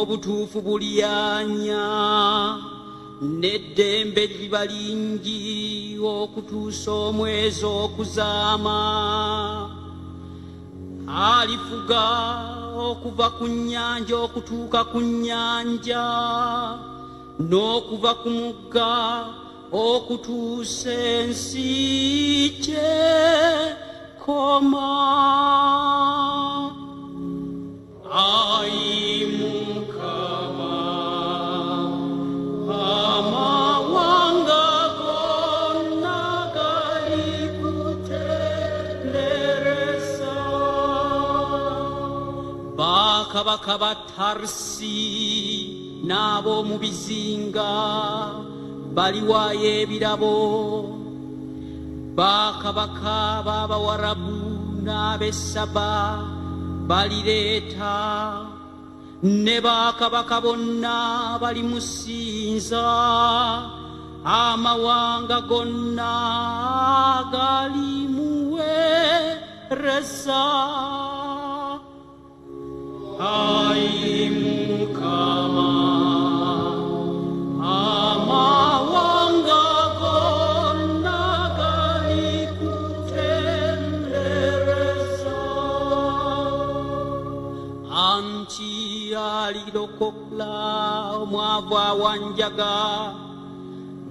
obutuufu bulyanya n'eddembe liba lingi okutuusa omwezi okuzaama. Alifuga okuva ku nnyanja okutuuka ku nnyanja, n'okuva ku mugga okutuusa ensi gy'ekoma. Bakabaka ba Tarsi n'ab'omu bizinga baliwaayo ebirabo. Bakabaka b'Abawarabu n'ab'e Saba balireeta, ne bakabaka bonna balimusinza. Amawanga gonna galimuweereza. Ai Mukama, amawanga gonna galikutendereza. Anti alirokola omwavu awanjaga,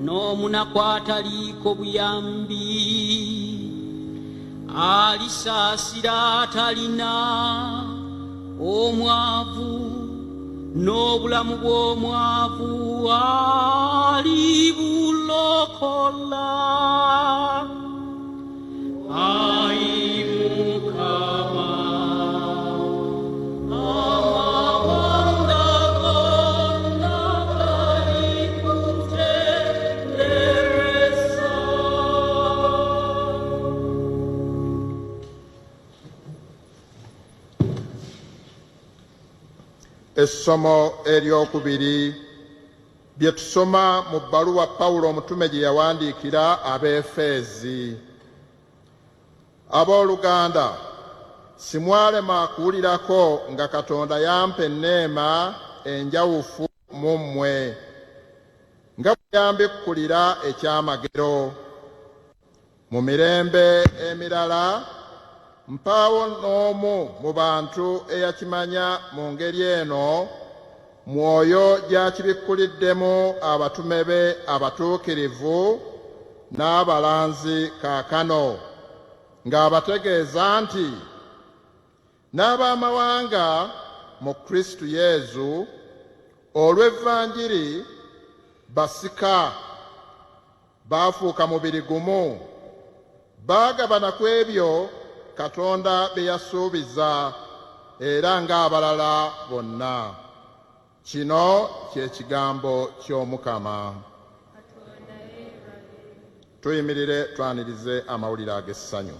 n'omunaku ataliiko buyambi. Alisaasira atalina omwavu, n'obulamu bw'omwavu alibulokola. Ai Mukama, amawanga gonna galikutendereza. Essomo eryokubiri bye tusoma mu bbaluwa Pawulo omutume gye yawandiikira Abeefeezi. Abooluganda, simwalema kuwulirako nga Katonda yampa enneema enjawufu mu mmwe, nga bwe yambikkulira ekyamagero. Mu mirembe emirala mpaawo n'omu mu bantu eyakimanya mu ngeri eno, Mwoyo gy'akibikkuliddemu abatume be abatuukirivu n'abalanzi kaakano, ng'abategeeza nti n'abamawanga mu Kristo Yesu olw'evvanjiri basika, baafuuka mubiri gumu, baagabana ku ebyo Katonda bye yasuubiza, era ng'abalala bonna. Kino ky'ekigambo ky'Omukama. Tuyimirire twanirize amawulire ag'essanyu.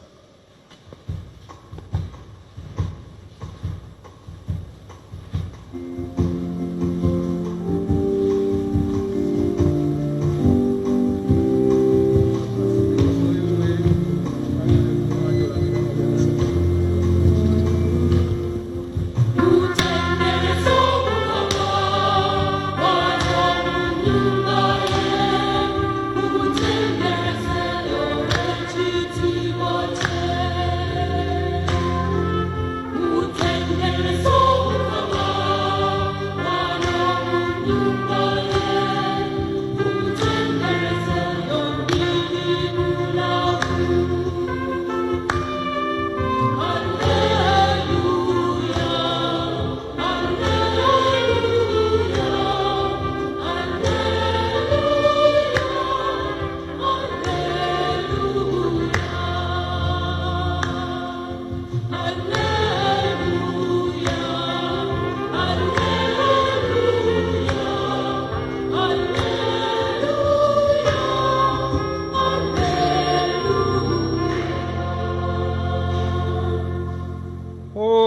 What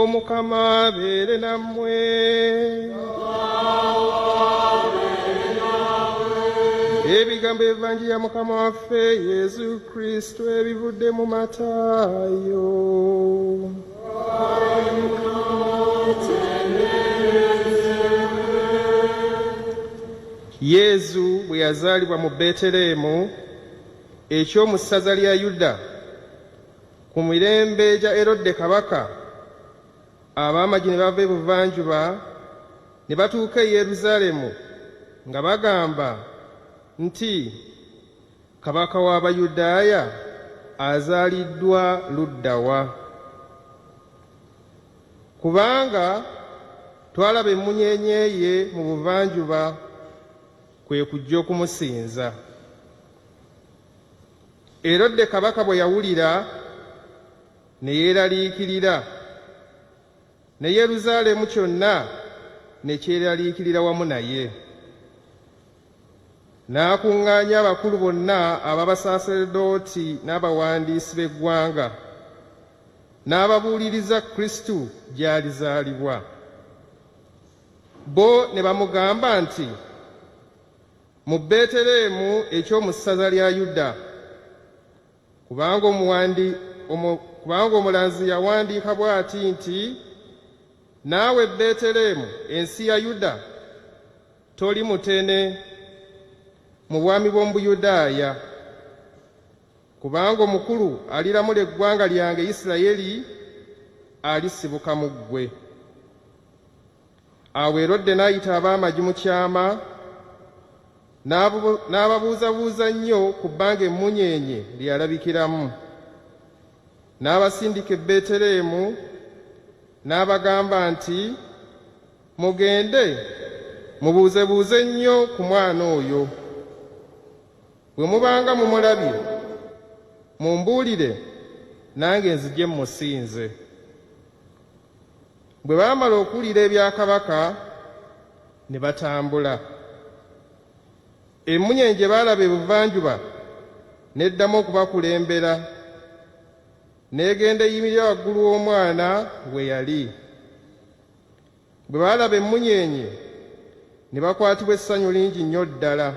Mukama abeere nammwe. Ebigambo evanjiri ya Mukama waffe Yesu Kristo ebivudde mu Mataayo. Yesu bwe yazaalibwa mu Betelehemu eky'omu ssaza lya Yuda ku mirembe gya Erode kabaka, ab'amagye ne bava ebuvanjuba ne batuuka e Yerusaalemi nga bagamba nti kabaka w'Abayudaaya azaaliddwa ludda wa? Kubanga twalaba emmunyeenye ye mu buvanjuba, kwe kujja okumusinza. Erode kabaka bwe yawulira ne yeeraliikirira, ne Yerusaalemi kyonna ne kyeraliikirira wamu naye. N'akuŋŋaanya abakulu bonna ab'abasaaseredooti n'abawandiisi b'eggwanga, n'ababuuliriza Kristo gy'alizaalibwa. Bo ne bamugamba nti, mu Betelehemu eky'omu ssaza lya Yuda, kubanga omulanzi yawandiika bw'ati nti, naawe Betelehemu ensi ya Yuda toli mutene mu bwami bw'omu Buyudaaya, kubanga omukulu aliramula eggwanga lyange Isirayiri alisibuka mu ggwe. Awo Erode n'ayita ab'amagye mu kyama n'ababuuzabuuza nnyo ku bbanga emmunyeenye lyalabikiramu. N'abasindika e Betelehemu n'abagamba nti, mugende mubuuzebuuze nnyo ku mwana oyo. Bwe mubanga mumulabye mumbuulire, nange nzije mmusinze. Bwe baamala okuwulira ebya kabaka ne batambula. Emmunyeenye gye baalaba ebuvanjuba n'eddamu okubakulembera, n'egenda eyimirira waggulu w'omwana we yali. Bwe baalaba emmunyeenye ne bakwatibwa essanyu lingi nnyo ddala,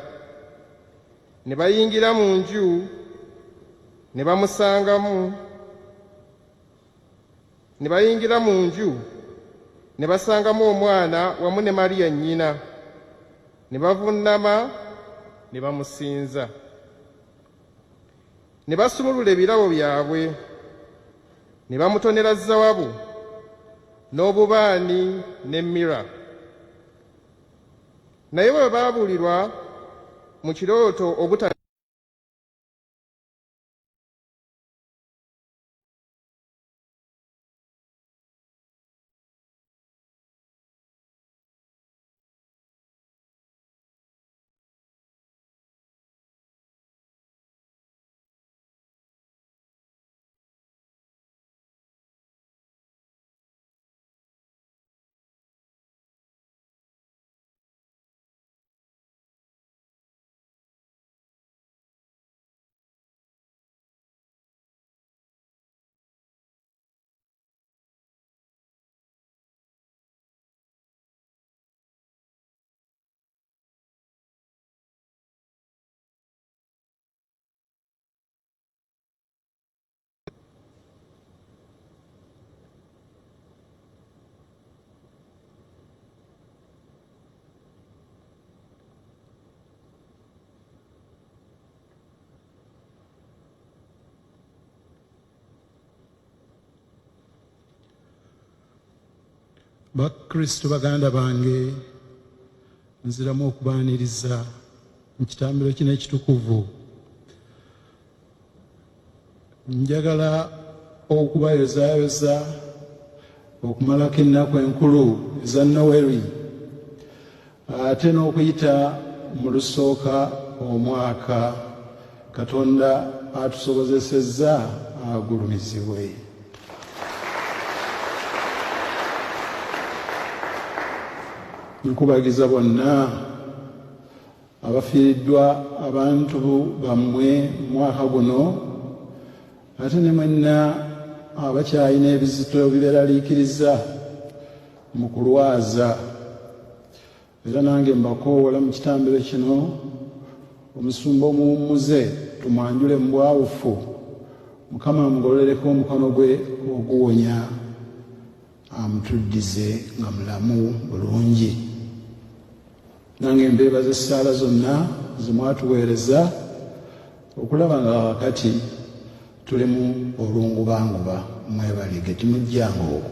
ne bayingira mu nju ne basangamu omwana wamu ne Mariya nnyina, ne bavuunama ne bamusinza. Ne basumulula ebirabo byabwe ne bamutonera zaabu n'obubaani ne mira. Naye bwe baabuulirwa mu kirooto obuta Bakristo baganda bange, nziramu okubaaniriza mu kitambiro kino ekitukuvu. Njagala okubayozaayoza okumalako ennaku enkulu eza Noweri, ate n'okuyita mu lusooka omwaka Katonda atusobozesezza agulumizibwe. Nkubagiza bonna abafiiriddwa abantu bammwe mwaka guno, ate ne mwenna abakyalina ebizito biberaliikiriza mu kulwaza. Era nange mbakoowola mu kitambiro kino omusumba omuwummuze tumwanjule mu bwawufu, Mukama amugololereko omukono gwe oguwonya, amutuddize nga mulamu bulungi. Nange mbeebaza essaala zonna zemwatuweereza okulaba nga wakati tuli mu olungubanguba. Mwebalige, timujjanga okwo.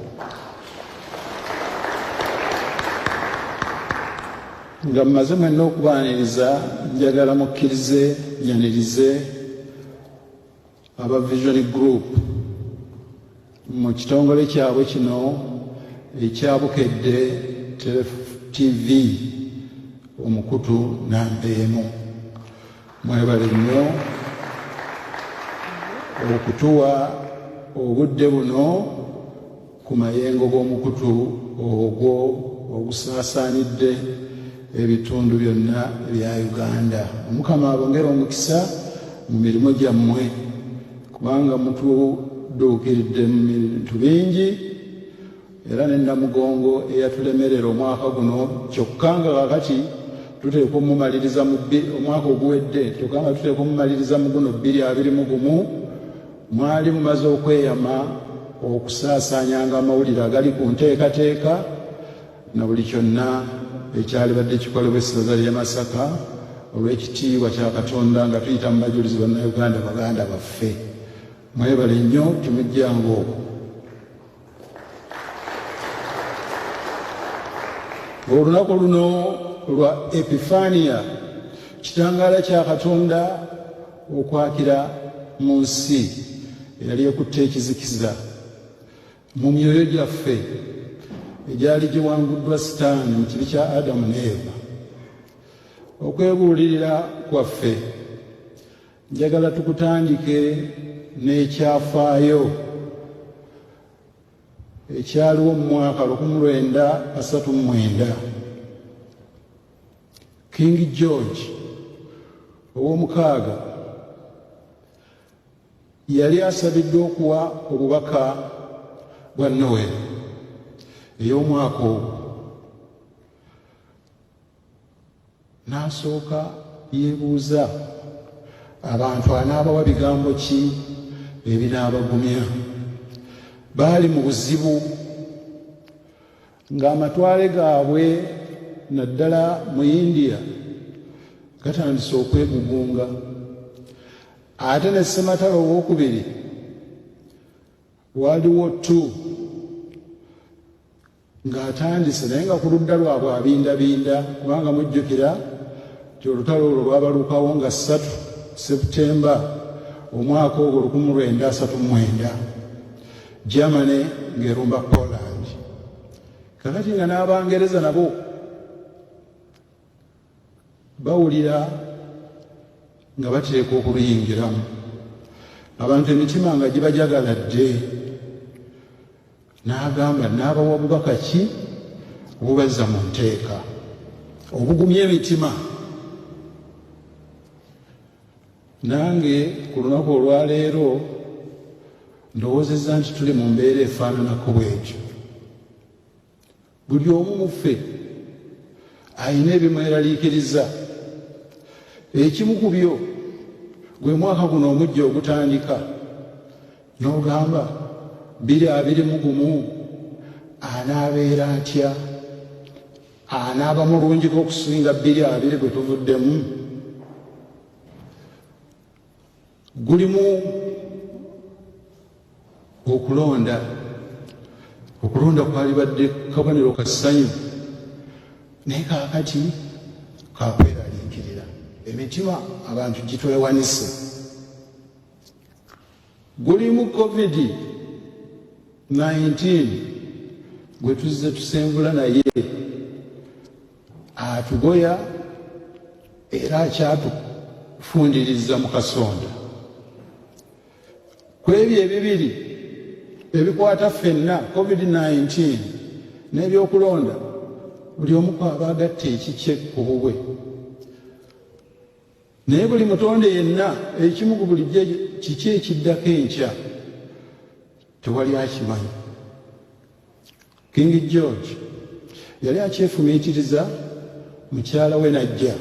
Nga mmaze mwenna okubaaniriza, njagala mukkirize nyanirize aba Vision Group mu kitongole kyabwe kino ekya Bukedde TV omukutu nampeemu. Mwebale nnyo okutuwa obudde buno ku mayengo g'omukutu ogwo ogusaasaanidde ebitundu byonna ebya Uganda. Omukama abongere omukisa mu mirimu gyammwe, kubanga mutuduukiridde mu bintu bingi, era ne Namugongo eyatulemerera omwaka guno, kyokka nga kakati tuteekwa omumaliriza mu omwaka oguwedde, kyokka tuteekwa omumaliriza mu guno 2021, mwali mumaze okweyama okusaasaanyanga amawulire agali ku nteekateeka na buli kyonna ekyali badde kikolebwa essaza ly'e Masaka olw'ekitiibwa kya Katonda nga tuyita mu bajulizi bannayuganda baganda baffe. Mwebale nnyo, timujjanga okwo. Olunaku luno lwa Epifania, kitangaala kya Katonda okwakira mu nsi eyali ekutte ekizikiza mu myoyo gyaffe egyali giwanguddwa Sitaani mu kibi kya Adamu ne Eva. Okwebuulirira kwaffe, njagala tukutandike n'ekyafaayo ekyaliwo mu mwaka 1939. King George ow'omukaaga yali asabiddwa okuwa obubaka bwa Noel ey'omwaka ogwo. N'asooka yeebuuza abantu anaabawa bigambo ki ebinaabagumya. Baali mu buzibu ng'amatwale gaabwe naddala mu India gatandise okwegugunga. Ate ne Ssematalo owookubiri World War II ng'atandise, naye nga ku ludda lwabwe abindabinda, kubanga mujjukira nti olutalo olwo lwabalukawo nga 3 Septemba omwaka ogwo 1939, Germany ng'erumba Poland. Kakati nga n'Abangereza nabo bawulira nga bateeka okuluyingiramu, abantu emitima nga gibajagaladde. N'agamba n'abawa bubaka ki obubazza mu nteeka obugumya emitima. Nange ku lunaku olwaleero ndowoozezza nti tuli mu mbeera efaananako bw'ekyo. Buli omu mu ffe alina ebimweraliikiriza. Ekimu ku byo gwe mwaka guno omujja ogutandika n'ogamba 2021 anaabeera atya, anaaba mulungiko okusinga 2020 gwe tuvuddemu. Gulimu okulonda. Okulonda kwali badde kabonero ka ssanyu, naye kaakati kakweraliikirira. Emitima abantu gitwewanise. Gulimu COVID-19 gwe tuzze tusembula naye, atugoya era akyatufundiriza mu kasonda. Ku ebyo ebibiri ebikwata ffenna, COVID-19 n'ebyokulonda, buli omu kwaba agatta ekikye ku bubwe. Naye buli mutonde yenna ekimu ku bulijjo kiki ekiddako enkya. tewali akimanyi. King George yali akyefumiitiriza, mukyala we najja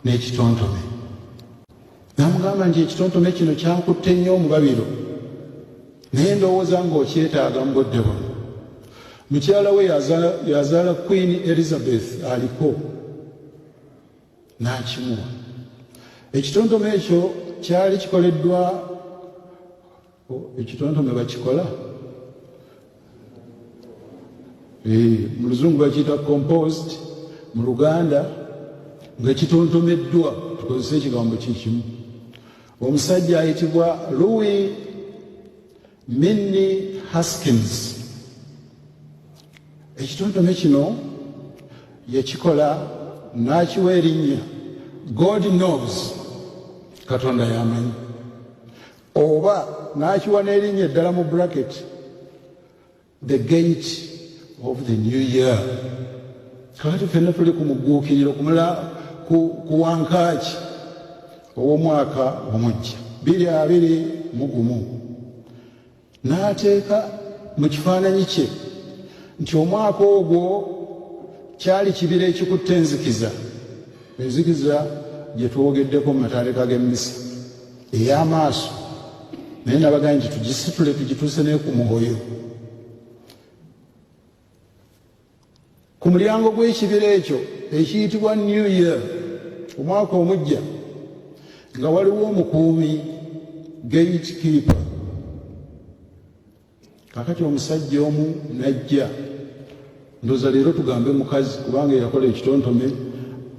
n'ekitontome, n'amugamba nti ekitontome kino kyankutte nnyo omubabiro, naye ndowooza ng'okyetaaga mu budde buno. Mukyala we yazaala Queen Elizabeth aliko, n'akimuwa. Ekitontome ekyo kyali kikoleddwa, ekitontome bakikola mu luzungu bakiyita composed, mu Luganda nga kitontomeddwa, tukozesa ekigambo kikimu. Omusajja ayitibwa Louis Minnie Haskins. Ekitontome kino yakikola n'akiwa erinnya God knows, Katonda yamanyi, oba n'akiwa n'erinnya eddala mu bracket, the gate of the new year. Kakati ffenna tuli ku mugguukiriro ku wankaaki ow'omwaka omujja 2021. N'ateeka mu kifaananyi kye nti omwaka ogwo kyali kibira ekikutte enzikiza, enzikiza gye twogeddeko mu matandika g'emmisa ey'amaaso, naye nabagambye nti tugisitule tugituuse ne ku mugoyo. Ku mulyango gw'ekibira ekyo ekiyitibwa New Year, omwaka omujja, nga waliwo omukuumi gatekeeper. Kakati omusajja omu najja, ndooza leero tugambe mukazi kubanga yakola ekitontome,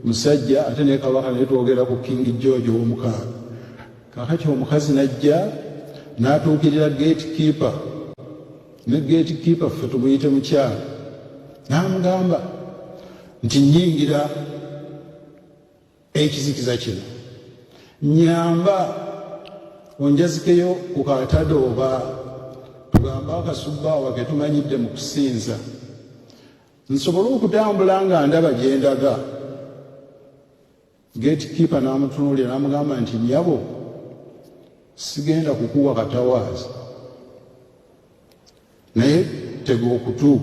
musajja ate ne kabaka naye twogera ku King George ow'omukaaga. Kakati omukazi najja n'atuukirira gatekeeper, ne gatekeeper ffe tumuyite mukyala, n'amugamba nti nnyingira ekizikiza kino, nyamba onjazikeyo ku katado oba tugambe akasubbaawa ke tumanyidde mu kusinza, nsobole okutambula nga ndaba gye ndaga. Gatekeeper n'amutunuulira n'amugamba nti nyabo, sigenda kukuwa katawaazi, naye tega okutu,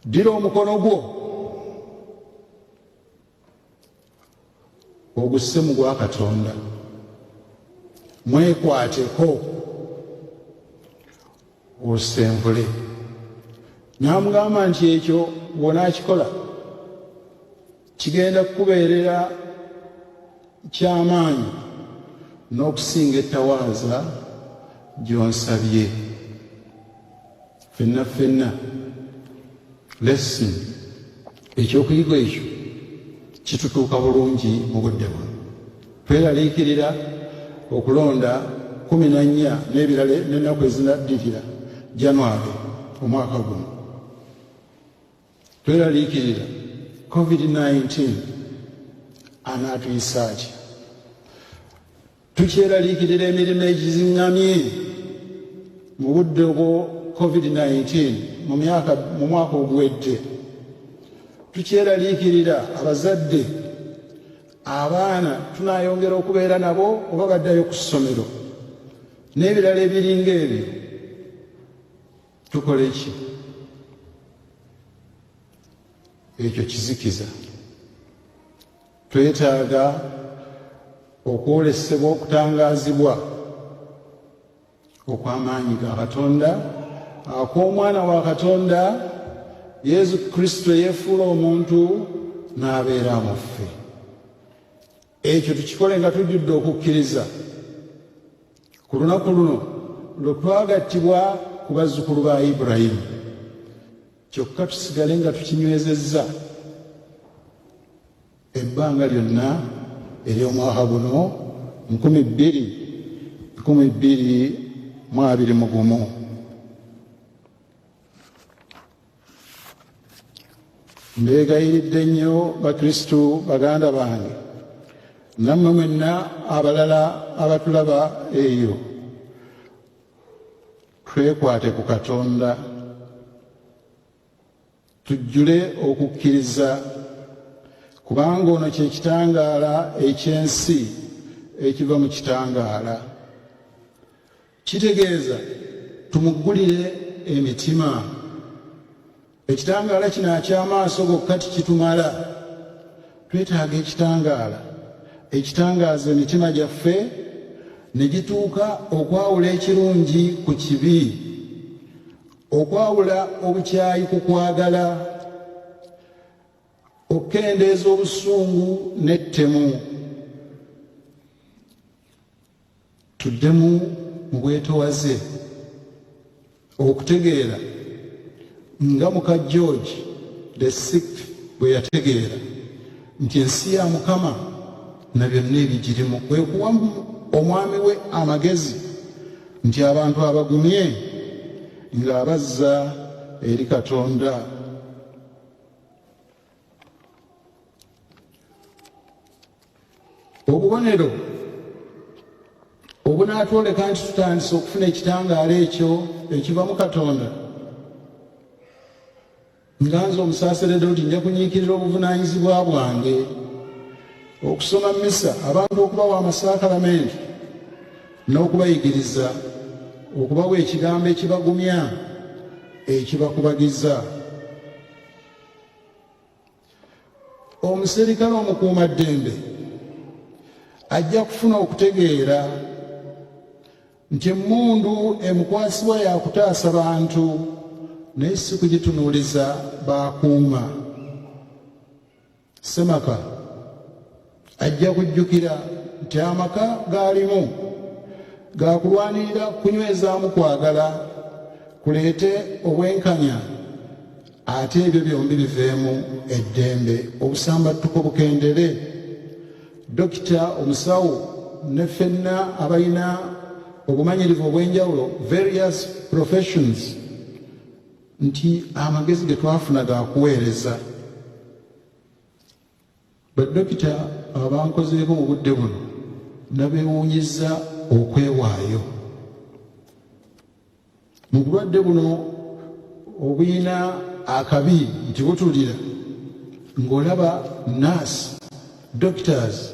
ddira omukono gwo ogusse mu gwa Katonda, mwekwateko osenvule. N'amugamba nti ekyo bw'onaakikola kigenda kukubeerera ky'amaanyi n'okusinga ettawaaza gy'onsabye. Ffenna lesson, ekyokuyiga ekyo kitutuuka bulungi mu budde buno. Tweraliikirira okulonda 14 n'ebirala n'ennaku ezinaddirira January omwaka guno. Tweraliikirira COVID-19 anaatuyisa ki? Tukyeraliikirira emirimu egiziŋŋamye mu budde obwo COVID-19 mu mwaka oguwedde. Tukyeraliikirira abazadde, abaana tunaayongera okubeera nabo oba baddayo ku ssomero n'ebirala ebiringa ebyo. Tukole ki? Ekyo kizikiza. Twetaaga okwolesebwa okutangaazibwa okw'amaanyi ga Katonda, ak'omwana wa Katonda Yesu Kristo yeefuula omuntu n'abeera mu ffe. Ekyo tukikole nga tujjudde okukkiriza. Ku lunaku luno lwe twagattibwa ku bazzukulu ba Ibulayimu, kyokka tusigale nga tukinywezezza ebbanga lyonna ery'omwaka guno 2021. Mbeegayiridde nnyo Bakristu baganda bange, nammwe mwenna abalala abatulaba eyo, twekwate ku Katonda, tujjule okukkiriza, kubanga ono kye kitangaala eky'ensi ekiva mu kitangaala. kitegeeza tumuggulire emitima. Ekitangaala kino akyamaaso gokka tikitumala, twetaaga ekitangaala ekitangaaza emitima gyaffe ne gituuka okwawula ekirungi ku kibi, okwawula obukyayi ku kwagala, okukendeeza obusungu n'ettemu. Tuddemu mu bwetowaze okutegeera nga muka George the Sixth bwe yategeera nti ensi ya Mukama na byonna ebigirimu, kwe kuwa omwami we amagezi nti abantu abagumye ng'abazza eri Katonda. Obubonero obunaatwoleka nti tutandise okufuna ekitangaala ekyo ekiva mu Katonda, nga nze omusaaseredoti nja kunyiikirira obuvunaanyizibwa bwange okusoma mmisa, abantu okubawa amasaakalamenti n'okubayigiriza, okubawa ekigambo ekibagumya, ekibakubagiza. Omuserikale omukuumaddembe ajja kufuna okutegeera nti emmundu emukwasibwa yakutaasa bantu naye si kugitunuuliza bakuuma. Ssemaka ajja kujjukira nti amaka gaalimu gakulwanirira kunywezaamu kwagala kuleete obwenkanya, ate ebyo byombi biveemu eddembe, obusambattuko bukendere. Dokita, omusawo ne ffenna abalina obumanyirivu obw'enjawulo, various professions, nti amagezi ge twafuna gakuweereza. Badokita abankozeeko mu budde buno nabeewuunyizza okwewaayo. Mu bulwadde buno obuyina akabi nti butulira, ng'olaba nurse, doctors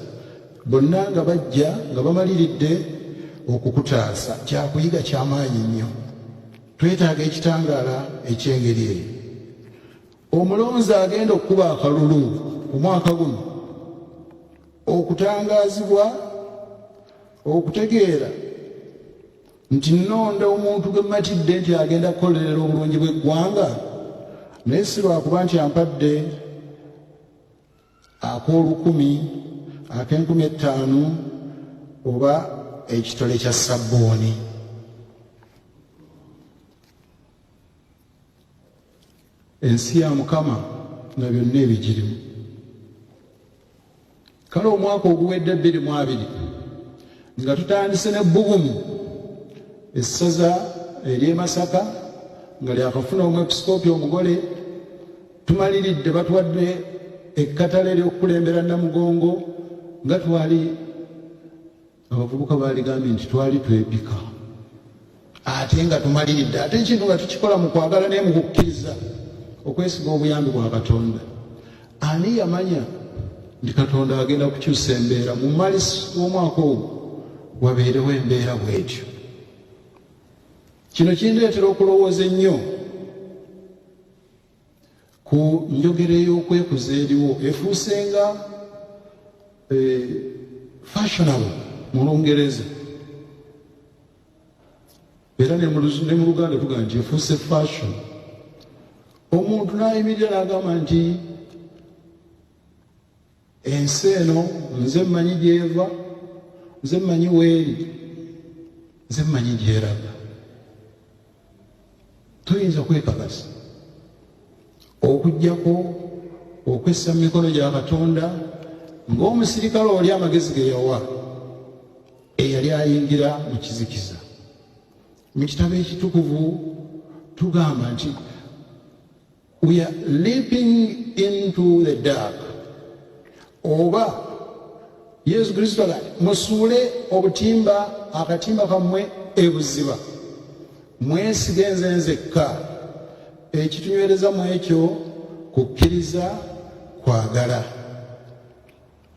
bonna nga bajja nga bamaliridde okukutaasa. Kyakuyiga kyamaanyi nnyo. Twetaaga ekitangaala eky'engeri eyo. Omulonzi agenda okukuba akalulu omwaka guno, okutangaazibwa, okutegeera nti nnonda omuntu gwe mmatidde nti agenda kukolerera obulungi bw'eggwanga, naye si lwakuba nti ampadde ak'olukumi, ak'enkumi-5 oba ekitole kya sabbuuni. Ensi ya Mukama na byonna ebigirimu. Kale omwaka oguwedde 2020 nga tutandise n'ebbugumu, essaza ery'e Masaka nga lyakafuna omwepisikoopi omugole, tumaliridde batuwadde ekkatale ly'okukulembera Namugongo nga twali abavubuka baaligambye nti twali twebika, ate nga tumaliridde, ate ekintu nga tukikola mu kwagala naye mu kukkiriza, okwesiga obuyambi bwa Katonda. Ani yamanya nti Katonda agenda kukyusa embeera mu malisi w'omwaka ogwo wabeerewo embeera bw'etyo? Kino kindeetera okulowooza ennyo ku njogera ey'okwekuza eriwo, efuusenga fashionable mu Lungereza, era ne mu Luganda tuga nti efuuse fashion. Omuntu n'ayimirira n'agamba nti ensi eno nze mmanyi gy'eva, nze mmanyi weeri, nze mmanyi gy'eraga. Tuyinza kwekakasa okuggyako okwessa mu mikono gya Katonda ng'omusirikale oli amagezi ge yawa eyali ayingira mu kizikiza. Mu kitabo ekitukuvu tugamba nti we are leaping into the dark, oba Yesu Kristo agamba musuule obutimba, akatimba kammwe ebuziba, mwesige nze nzekka. Ekitunywereza mu ekyo kukkiriza, kwagala.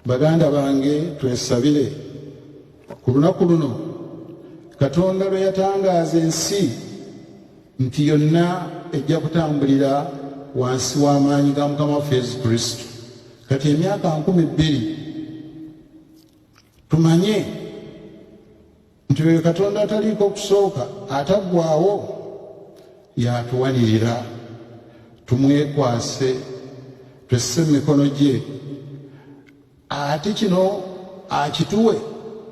Baganda bange, twesabire ku lunaku luno Katonda lwe yatangaaza ensi nti yonna ejja kutambulira wansi w'amaanyi ga Mukama waffe Yesu Kristo. Kati emyaka 2000 tumanye nti oyo Katonda ataliiko kusooka ataggwaawo yatuwanirira, tumwekwase, twesse mu mikono gye, ate kino akituwe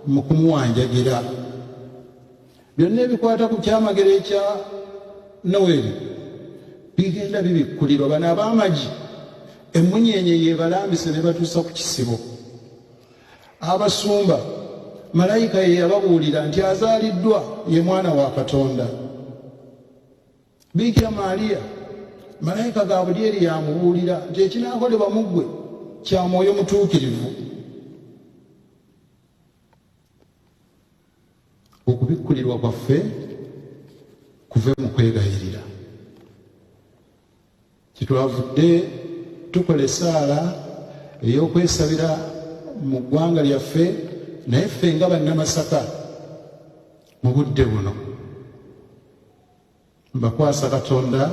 mu kumuwanjagira. Byonna ebikwata ku kyamagero ekya Noweri bigenda bibikkulirwa. Bano ab'amagi emmunyeenye yebalambise ne batuusa ku kisibo. Abasumba malayika ye yababuulira nti azaaliddwa ye mwana wa Katonda. Bikira Maaliya malayika Gabulyeri yamubuulira nti ekinaakolebwa mu ggwe kya Mwoyo Mutuukirivu. Okubikkulirwa kwaffe kuve mu kwegayirira. Kitwavudde tukola essaala ey'okwesabira mu ggwanga lyaffe, naye ffe nga bannamasaka mu budde buno mbakwasa Katonda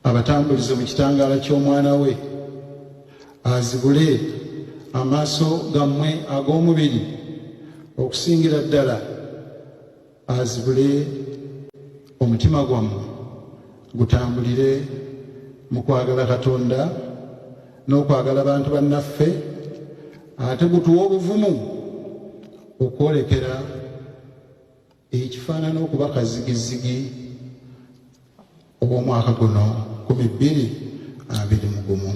abatambulize mu kitangaala ky'Omwana we, azibule amaaso gammwe ag'omubiri okusingira ddala, azibule omutima gwammwe gutambulire mu kwagala Katonda n'okwagala bantu bannaffe, ate gutuwa obuvumu okwolekera ekifaanana okuba kazigizigi obw'omwaka guno 2021.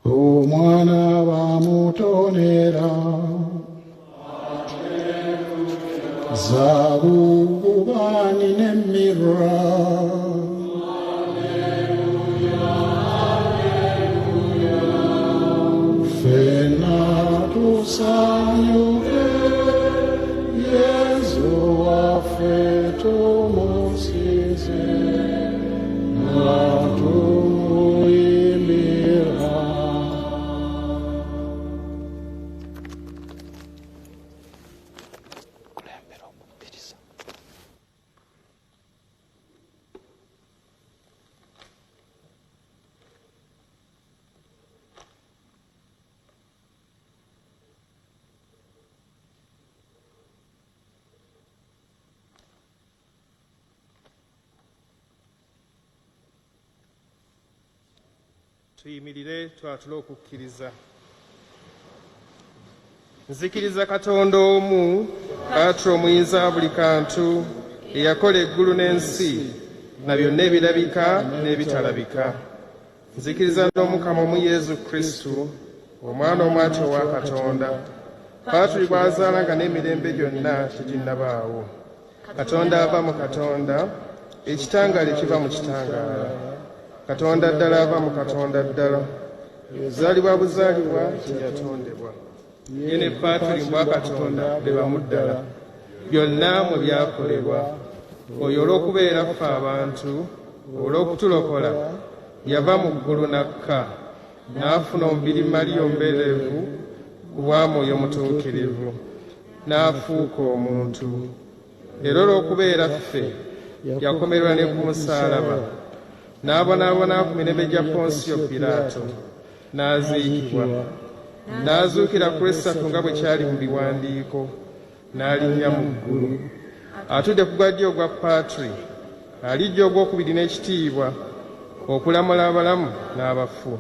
Omwana bamutonera zaabu, ubani n'emirra, ffenna tusanyuke, Yesu waffe tumusize nga tumuyimbira. Tuyimirire twatule okukkiriza. Nzikiriza Katonda omu, Patro omuyinza wa buli kantu, eyakola eggulu n'ensi na byonna ebirabika n'ebitalabika. Nzikiriza n'Omukama omu Yesu Kristo, omwana omwati owa Katonda, Patro bw'azaalanga n'emirembe gyonna teginnabaawo. Katonda ava mu Katonda, ekitangaala kiva mu kitangaala. Katonda ddala ava mu Katonda ddala, yazaalibwa buzaalibwa teyatondebwa. Ye ne Patuli mbwa Katonda be bamu ddala, byonna mwe byakolebwa. Oyo olw'okubeera ffe abantu, olw'okutulokola, yava mu ggulu n'akka, n'afuna omubiri Maliya omuberevu ku bwa Mwoyo Mutuukirivu, n'afuuka omuntu. Era olw'okubeera ffe, yakomerwa ne ku musaalaba, n'abonaabona ku mirembe gya Ponsiyo Piraato, n'aziikibwa, n'azuukira ku lw'essatu nga bwe kyali mu biwandiiko, n'alinnya mu ggulu. Atudde ku gwa ddyo ogwa Patuli, alijja ogwokubiri n'ekitiibwa, okulamula abalamu n'abafu.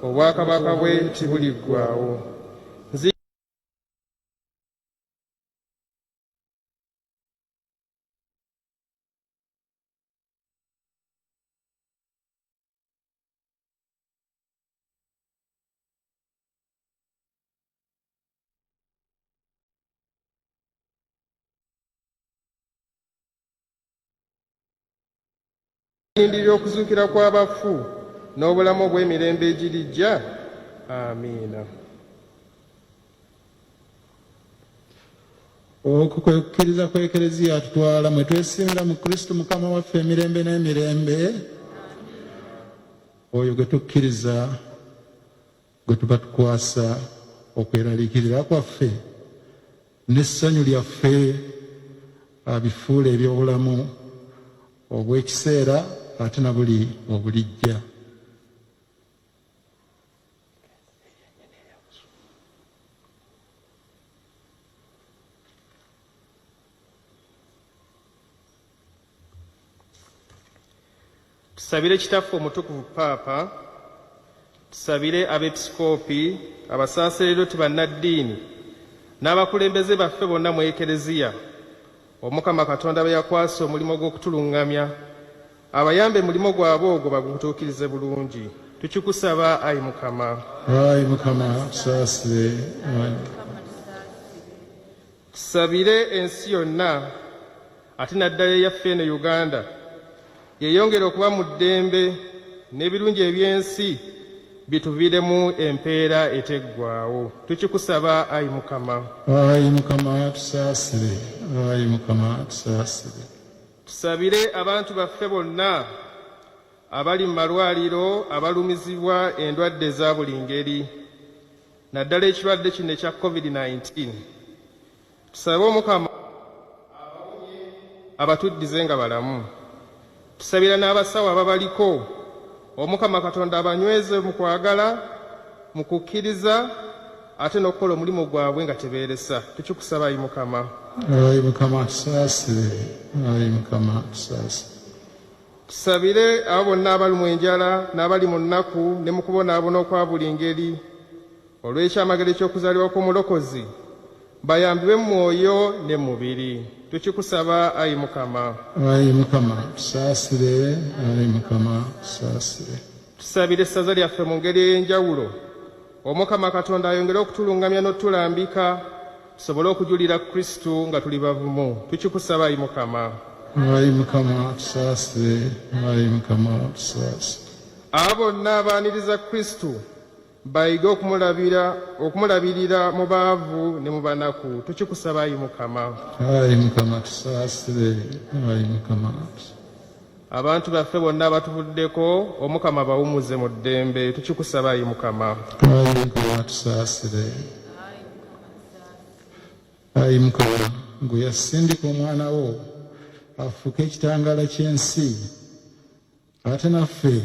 Obwakabaka bwe tibuliggwaawo. Ndirira okuzuukira kw'abafu n'obulamu obw'emirembe egirijja. Amiina. Okwo kwe kukkiriza kwa Ekereziya atutwala mwe twesimira mu Kristo Mukama waffe emirembe n'emirembe. Oyo gwe tukkiriza, gwe tuba tukwasa okweraliikirira kwaffe n'essanyu lyaffe abifuula eby'obulamu obw'ekiseera ate na buli obulijja. Tusabire kitaffe omutukuvu paapa, tusabire abepisikoopi, abasaaseredoti bannaddiini n'abakulembeze baffe bonna mu ekereziya, Omukama Katonda be yakwasa omulimu gw'okutuluŋŋamya abayambe mulimo gwabwe ogwo bagutuukirize bulungi. Tukikusaba ayi Mukama. Ayi Mukama tusaasire. Tusabire ensi yonna ate naddala eyaffe eno Uganda yeyongera okuba mu ddembe n'ebirungi eby'ensi bituviiremu empeera eteggwaawo. Tukikusaba ayi Mukama. Ayi Mukama tusaasire. Ayi Mukama tusaasire. Tusabire abantu baffe bonna abali mu malwaliro abalumizibwa endwadde eza buli ngeri, naddala ekirwadde kino ekya COVID-19. Tusabe Omukama abatuddize nga balamu. Tusabira n'abasawo ababaliko, Omukama Katonda abanyweze mu kwagala, mu kukkiriza ate n'okukola omulimu gwabwe nga tebeeresa. Tukikusaba ayi Mukama. Ayi Mukama tusaasire. Ayi Mukama tusaasire. Tusabire abo bonna abali mu enjala n'abali mu nnaku ne mu kubonaabona okwa buli ngeri, olw'ekyamagero ky'okuzaalibwa kw'omulokozi bayambibwe mu mwoyo ne mu mubiri. Tukikusaba ayi Mukama. Ayi Mukama tusaasire. Ayi Mukama tusaasire. Tusabire essaza lyaffe mu ngeri ey'enjawulo, Omukama Katonda ayongere okutuluŋŋamya n'otulambika tusobole okujulira Kristo nga tuli bavumu. Tukikusaba ayi Mukama. Ayi Mukama tusaasire. Ayi Mukama tusaasire. Abo bonna abaaniriza Kristo bayige okumulabirira mu baavu ne mu banaku. Tukikusaba ayi Mukama. Ayi Mukama tusaasire. Ayi Mukama. Abantu baffe bonna abatuvuddeko, Omukama bawumuze mu ddembe. Tukikusaba ayi Mukama. Ayi Mukama tusaasire. Ayi Mukama, gwe yasindika omwana wo afuuke ekitangaala ky'ensi, ate naffe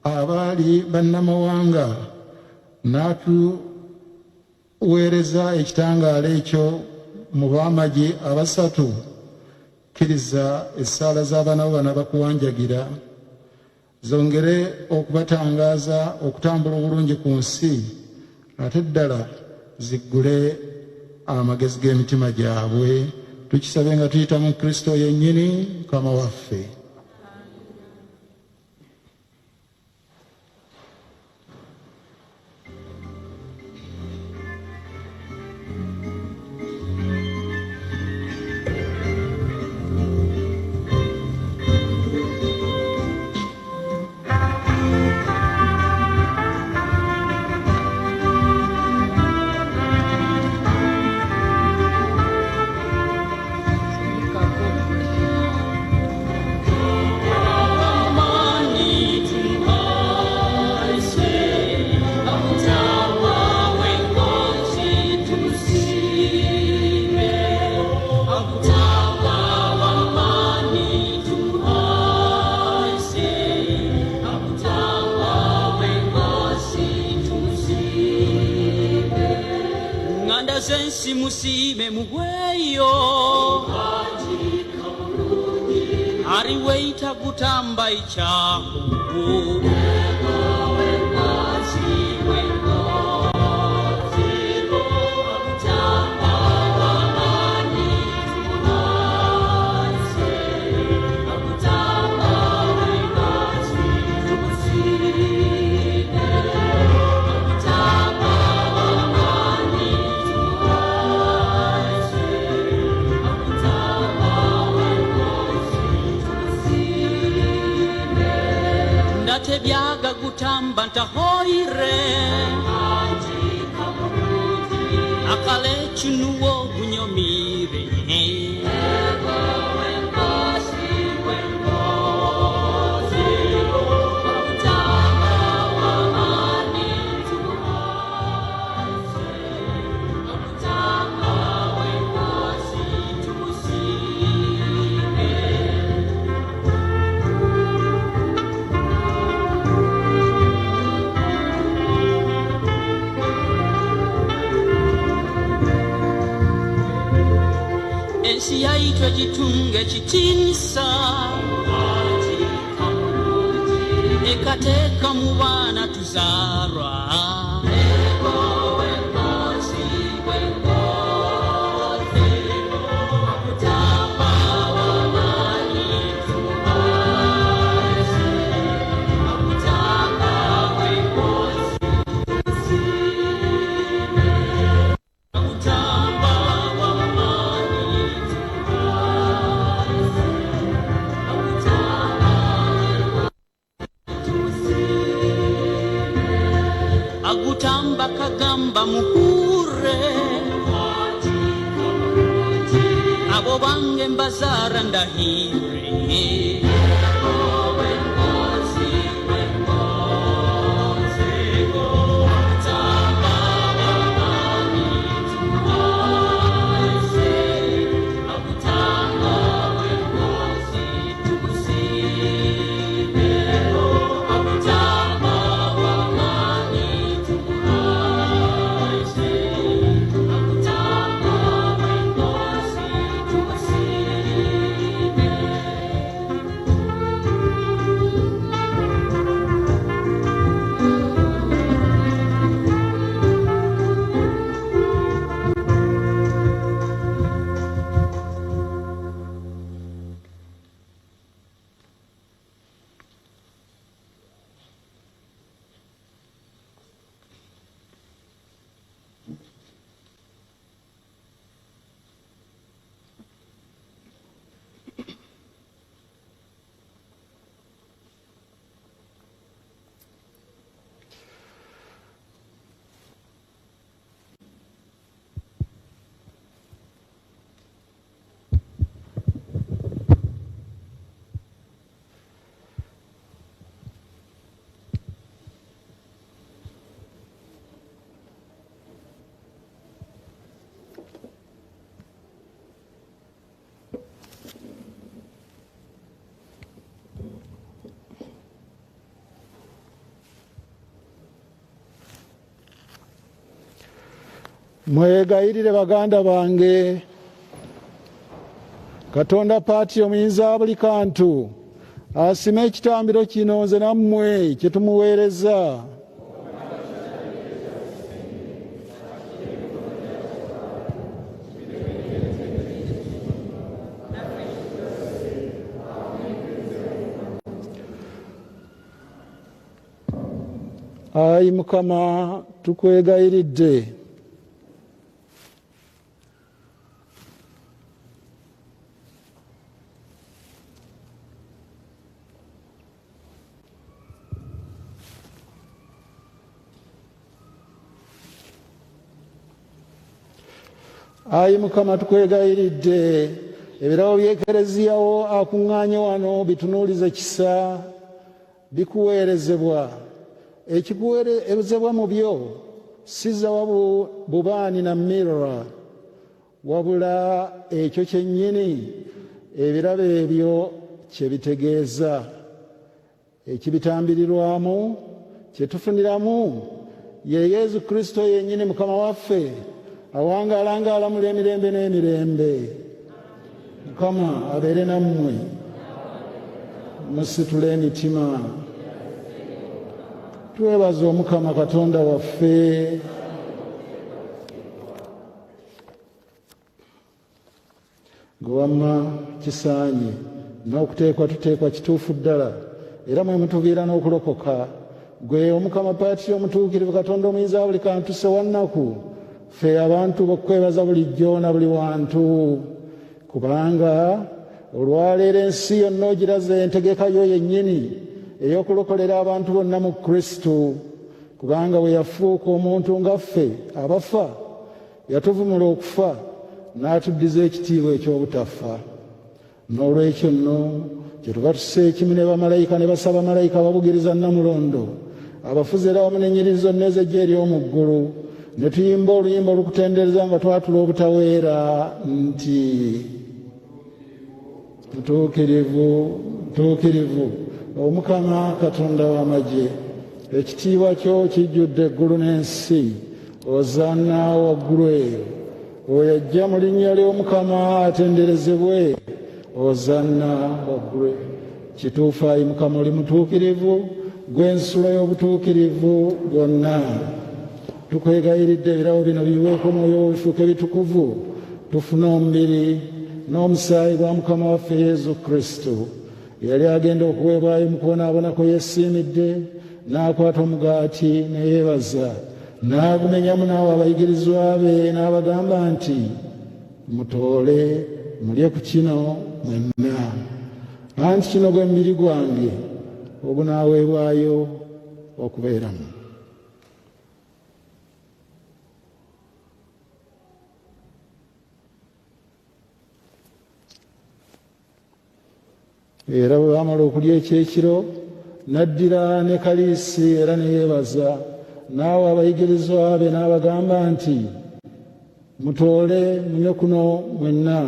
abaali bannamawanga n'atuweereza ekitangaala ekyo mu baamagi abasatu. Kkiriza essaala z'abaana bo bano abakuwanjagira zongere okubatangaaza okutambula obulungi ku nsi, ate ddala ziggule amagezi g'emitima gyabwe. Tukisabe nga tuyita mu Kristo yennyini Mukama waffe. Sensi musibe mugweyo ariweita kutamba ichaku tebyaga gutamba ntahoire akale chinuwo bunyomire ensi yayitwa ekitunga ekitiinisa ekateeka mu baana tuzaalwa agutamba kagamba muhure abo bange mbazaara ndahire mwegayirire baganda bange Katonda paati omuyinza wa buli kantu asime ekitambiro kino nze nammwe kye tumuweereza ayi Mukama tukwegayiridde ayi Mukama tukwegayiridde ebirabo by'ekereziyawo akuŋŋaanye wano bitunuulize kisa bikuweerezebwa ekikuweerezebwa mu byo si zawabu bubaani na mirra wabula ekyo kyennyini ebirabo ebyo kye bitegeeza ekibitambirirwamu kye tufuniramu ye Yesu Kristo yennyini Mukama waffe awangaala alamula emirembe n'emirembe. Mukama abeere nammwe musitule emitima twebaza Omukama Katonda waffe gwe wamma kisaanye n'okuteekwa tuteekwa kituufu ddala era mwe mutuviira n'okulokoka gwe Omukama paati omutuukirivu Katonda omuyinza wa buli kantu sewannaku ffe abantu bokwebaza bulijjo na buli wantu kubanga olwaleero ensi yonna ogiraze entegeka yo yennyini ey'okulokolera abantu bonna mu Kristo kubanga bwe yafuuka omuntu nga ffe abafa yatuvumula okufa n'atuddiza ekitiibwa eky'obutafa n'olwekyo nno kye tuba tussa ekimu ne bamalayika ne basaba malayika ababugiriza Namulondo abafuzi era wamu n'ennyiriri zonna ez'eggye ery'omu ggulu ne tuyimba oluyimba olukutendereza nga twatula obutaweera nti mutuukirivu Omukama Katonda w'amagye ekitiibwa kyo kijjudde eggulu n'ensi ozanna waggulu eyo oyo ajja mu linnya ly'Omukama atenderezebwe. Ozanna waggulu. Kituufu Ayi Mukama oli mutuukirivu, gwe nsulo y'obutuukirivu bwonna. Tukwegayiridde ebirabo bino biweeko omwoyo bifuuke bitukuvu, tufune omubiri n'omusaayi gwa Mukama waffe Yesu Kristo. Yali agenda okuweebwayo mu kubonaabonako yeesiimidde, n'akwata omugaati ne yeebaza, n'agumenyamu n'awo abayigirizwa be n'abagamba nti, mutoole mulye ku kino mwenna, anti kino gwe mubiri gwange ogunaaweebwayo okubeeramu. Era bwe baamala okulya ekyekiro, n'addira ne kaliisi era ne yeebaza, n'awo abayigirizwa be n'abagamba nti, mutoole munywe kuno mwenna,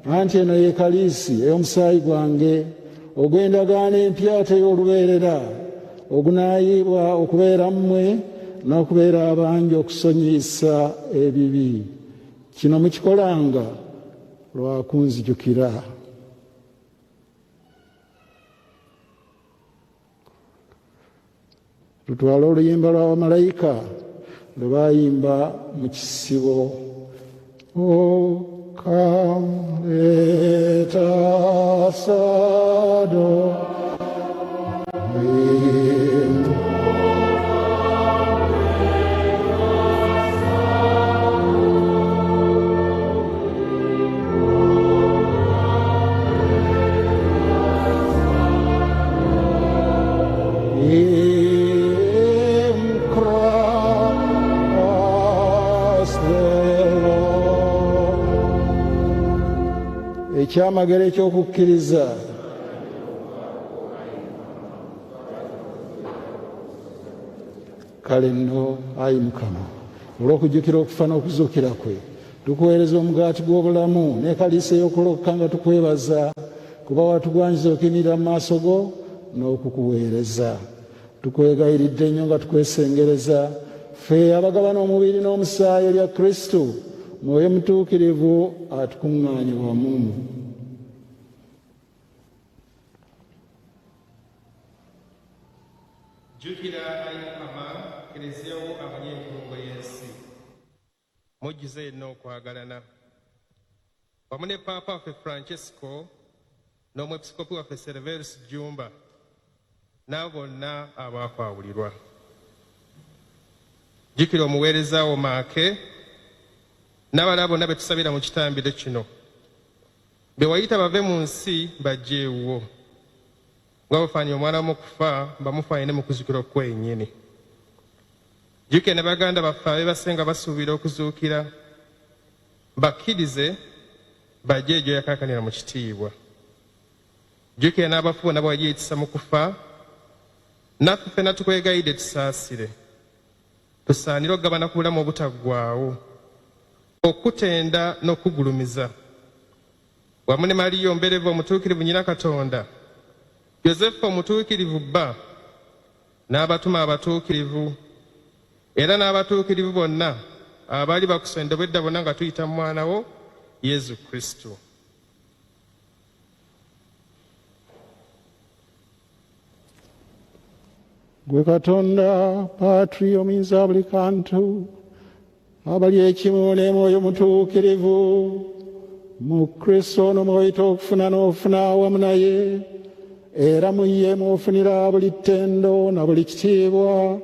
anti eno ye kaliisi ey'omusaayi gwange ogw'endagaano empya ey'olubeerera, ogunaayiibwa okubeera mmwe n'okubeera abangi okusonyiyisa ebibi. Kino mukikolanga lwa kunzijukira. Tutwale oluyimba lw'abamalayika lwe baayimba mu kisibo. Oh, come, let us adore Him. Ekyamagero eky'okukkiriza. Kale nno Ayi Mukama, olw'okujjukira okufa n'okuzuukira kwe, tukuweereza omugaati gw'obulamu n'ekaliisa ey'okulokoka nga tukwebaza kuba watugwanyiza okuyimirira mu maaso go n'okukuweereza. Tukwegayiridde nnyo nga tukwesengereza, ffe abagabana omubiri n'omusaayi erya Kristo, Mwoyo mutuukirivu atukuŋŋaanye wamu. Jjukira Ayi Mukama Eklezia wo amanye enkulungo y'ensi. Mujjuze yenna okwagalana. Wamu ne Paapa waffe Francesco n'omwepiskopi waffe Severus Jjumba n'abo bonna abaakwawulirwa. Jjukira omuweereza wo Maake n'abalala bonna be tusabira mu kitambiro kino, be wayita bave mu nsi bajje ewuwo, nga bufaanyi omwana w'omukufa bamufaanyi ne mu kuzuukira okwennyini. Jjukira ne baganda baffe abeebasenga basuubira okuzuukira, bakkirize bajje egyo yakaakanira mu kitiibwa. Jjukira n'abafu bonna bwe wagiyitisa mu kufa, naffe ffenna tukwegayidde tusaasire, tusaanire okugabana ku bulamu obutaggwaawo, okutenda n'okugulumiza, wamu ne Maliya omuberevu omutuukirivu nnyina Katonda, Yozefu omutuukirivu bba, n'abatuma abatuukirivu, era n'abatuukirivu bonna abaali bakusonda obwedda bonna nga tuyita mu mwana wo Yesu Kristo. Gwe Katonda Patri omuyinza buli kantu, abali ekimu ne Mwoyo mutuukirivu, mu Kristo ono mw'oyita okufuna n'ofuna awamu naye, era mu ye mw'ofunira buli ttendo na buli kitiibwa,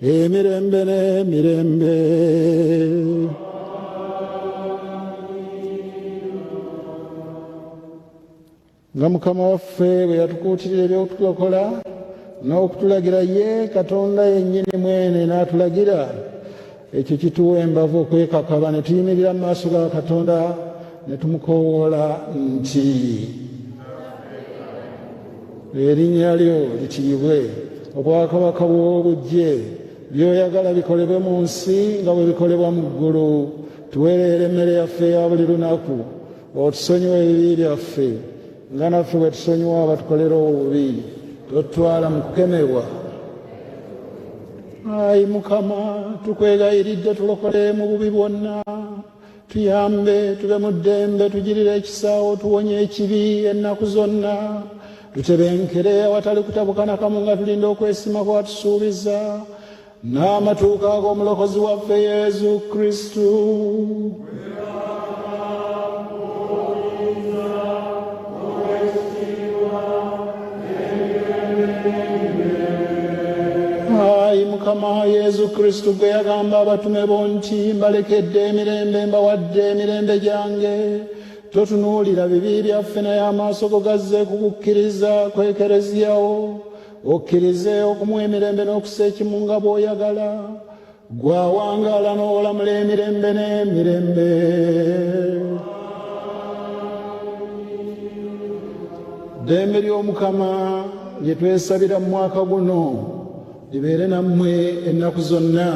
emirembe n'emirembe. Nga Mukama waffe bwe yatukuutirira eby'okutulokola n'okutulagira ye Katonda yennyini mwene n'atulagira, ekyo kituwa embavu okwekakaba ne tuyimirira mu maaso ga Katonda ne tumukoowoola nti, erinnya lyo litiibwe, obwakabaka bwo bujje, by'oyagala bikolebwe mu nsi nga bwe bikolebwa mu ggulu. Tuweerere emmere yaffe eya buli lunaku, otusonyiwe ebibi byaffe nga naffe bwe tusonyiwa abatukolera obubi, totwala mu kukemebwa. Ayi Mukama, tukwegayiridde tulokole mu bubi bwonna, tuyambe tube mu ddembe, tugirire ekisa, tuwonye ekibi ennaku zonna, tutebenkere awatali kutabuka nakamu nga tulinda okwesima kwatusuubiza n'amatuuka ag'omulokozi waffe Yesu Kristo. Ayi Mukama Yesu Kristo, gwe yagamba abatume bo nti mbalekedde emirembe, mbawadde emirembe gyange, totunuulira bibi byaffe naye amaaso go gazze kukukkiriza kwekereziyawo, okkirize okumuwa emirembe n'okusa ekimu nga bw'oyagala, gwawangaala n'olamula emirembe n'emirembe. Ddembe ly'Omukama lye twesabira mu mwaka guno libeere nammwe ennaku zonna.